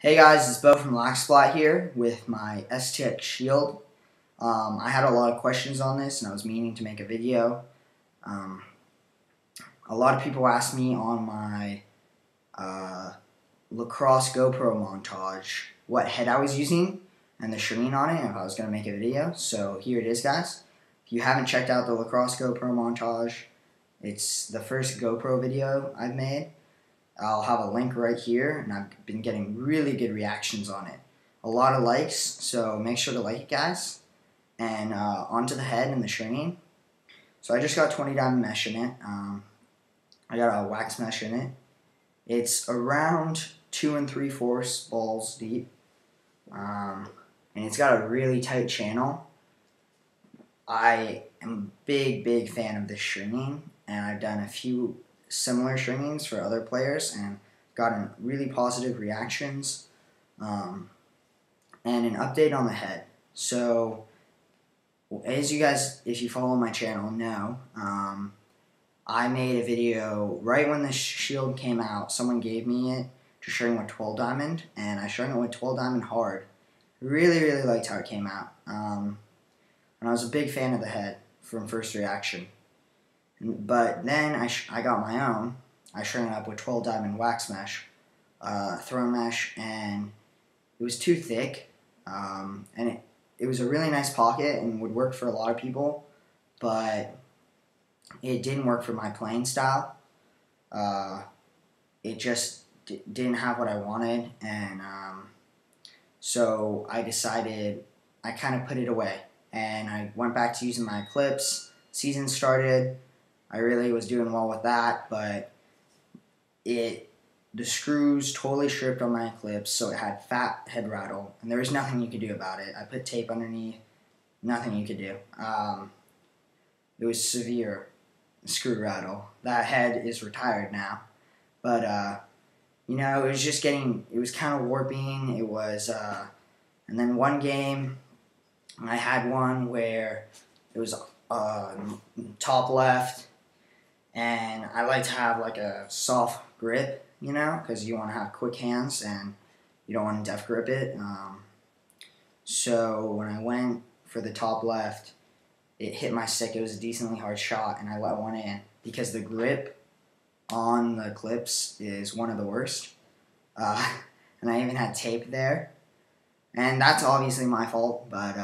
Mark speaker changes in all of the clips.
Speaker 1: Hey guys, it's Bo from laxsplat here with my STX Shield. I had a lot of questions on this and I was meaning to make a video. A lot of people asked me on my lacrosse GoPro montage what head I was using and the screen on it and if I was going to make a video. So here it is, guys. If you haven't checked out the lacrosse GoPro montage, it's the first GoPro video I've made. I'll have a link right here, and I've been getting really good reactions on it. A lot of likes, so make sure to like it, guys. And onto the head and the stringing. So I just got 20 diamond mesh in it. I got a wax mesh in it. It's around 2 3/4 balls deep. And it's got a really tight channel. I am a big fan of this stringing, and I've done a few similar stringings for other players and gotten really positive reactions. And an update on the head. So as you guys, if you follow my channel, know, I made a video right when the shield came out. Someone gave me it to string with 12 diamond, and I strung it with 12 diamond hard. Really liked how it came out. And I was a big fan of the head from first reaction. But then I got my own. I strung it up with 12 diamond wax mesh, throw mesh, and it was too thick. And it was a really nice pocket and would work for a lot of people, but it didn't work for my playing style. It just didn't have what I wanted, and so I decided I kind of put it away, and I went back to using my clips. Season started. I really was doing well with that, but the screws totally stripped on my clips, so it had fat head rattle, and there was nothing you could do about it. I put tape underneath, nothing you could do. It was severe screw rattle. That head is retired now, but you know, it was just getting, it was kind of warping. It was, and then one game, I had one where it was top left. And I like to have like a soft grip, you know, because you want to have quick hands and you don't want to deft grip it. So when I went for the top left, it hit my stick. It was a decently hard shot, and I let one in because the grip on the clips is one of the worst. And I even had tape there. And that's obviously my fault, but,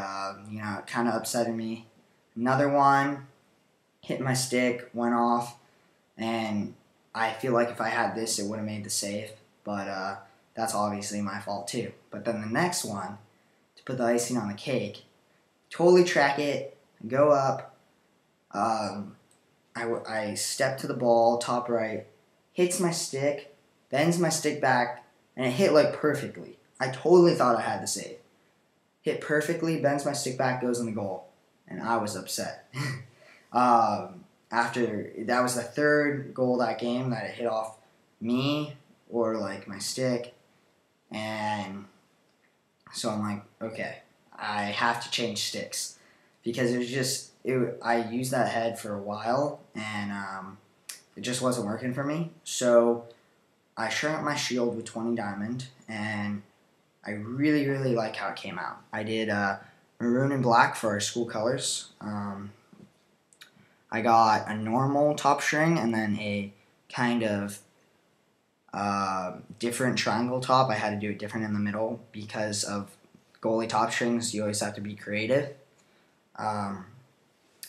Speaker 1: you know, it kind of upsetted me. Another one hit my stick, went off, and I feel like if I had this, it would have made the save, but that's obviously my fault too. But then the next one, to put the icing on the cake, totally track it, go up, I step to the ball, top right, hits my stick, bends my stick back, and it hit like perfectly. I totally thought I had the save. Hit perfectly, bends my stick back, goes in the goal, and I was upset. After that was the third goal that game that it hit off me or like my stick, and so I'm like, okay, I have to change sticks because it was just I used that head for a while and it just wasn't working for me. So I strung up my shield with 20 diamond, and I really like how it came out. I did maroon and black for our school colors. I got a normal top string and then a kind of different triangle top. I had to do it different in the middle because of goalie top strings. You always have to be creative. I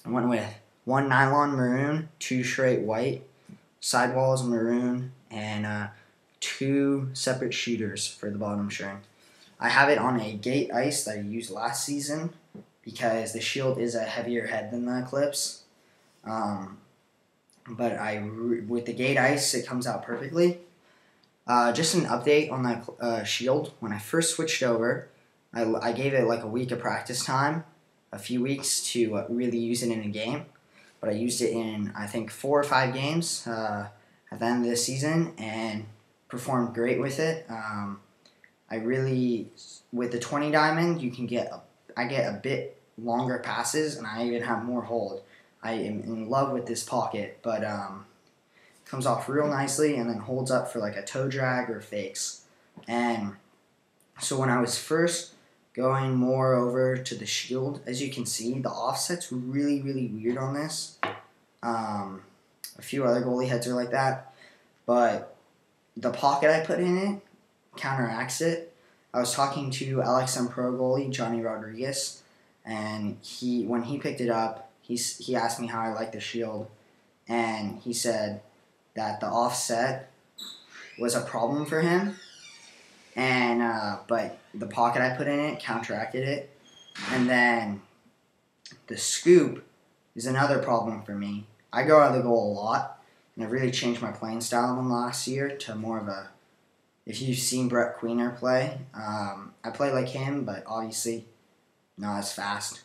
Speaker 1: went with one nylon maroon, 2 straight white, sidewalls maroon, and 2 separate shooters for the bottom string. I have it on a gate ice that I used last season because the shield is a heavier head than the clips. But with the gate ice, it comes out perfectly. Just an update on that shield. When I first switched over, I gave it like a week of practice time, a few weeks to really use it in a game. But I used it in, I think, 4 or 5 games at the end of the season and performed great with it. I really, with the 20 diamond, you can I get a bit longer passes, and I even have more hold. I am in love with this pocket, but comes off real nicely and then holds up for like a toe drag or fakes. And So when I was first going more over to the Shield, as you can see, the offset's really, really weird on this. A few other goalie heads are like that, but the pocket I put in it counteracts it. I was talking to LXM Pro goalie Johnny Rodriguez, and when he picked it up, he asked me how I like the Shield, and he said that the offset was a problem for him, and but the pocket I put in it counteracted it, and then the scoop is another problem for me. I go out of the goal a lot, and I've really changed my playing style in the last year to more of a. If you've seen Brett Queener play, I play like him, but obviously not as fast.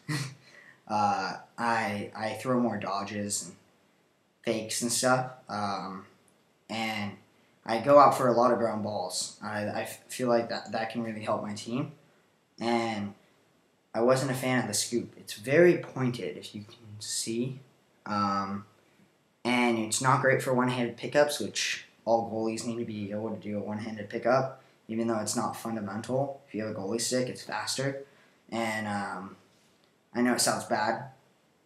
Speaker 1: I throw more dodges and fakes and stuff, and I go out for a lot of ground balls. I feel like that can really help my team, and I wasn't a fan of the scoop. It's very pointed, if you can see, and it's not great for one-handed pickups, which all goalies need to be able to do a one-handed pickup, even though it's not fundamental. If you have a goalie stick, it's faster, and I know it sounds bad.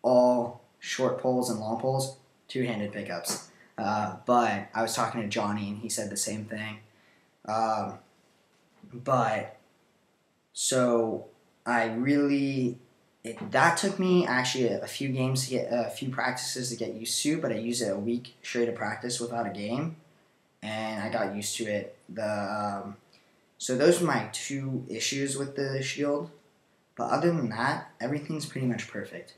Speaker 1: All short poles and long poles, two-handed pickups. But I was talking to Johnny, and he said the same thing. But so that took me actually a few games to get a few practices to get used to. But I used it a week straight of practice without a game, and I got used to it. So those were my two issues with the Shield. But other than that, everything's pretty much perfect.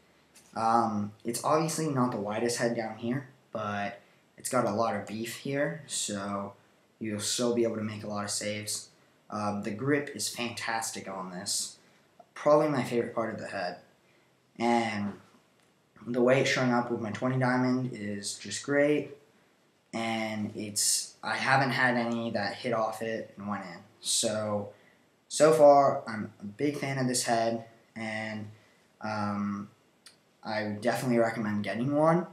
Speaker 1: It's obviously not the widest head down here, but it's got a lot of beef here, so you'll still be able to make a lot of saves. The grip is fantastic on this. Probably my favorite part of the head. And the way it's showing up with my 20 diamond is just great. And I haven't had any that hit off it and went in. So far, I'm a big fan of this head, and I would definitely recommend getting one.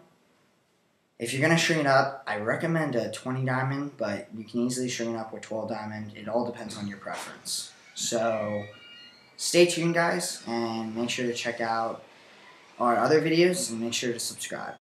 Speaker 1: If you're going to string it up, I recommend a 20 diamond, but you can easily string it up with 12 diamond. It all depends on your preference. So stay tuned, guys, and make sure to check out our other videos, and make sure to subscribe.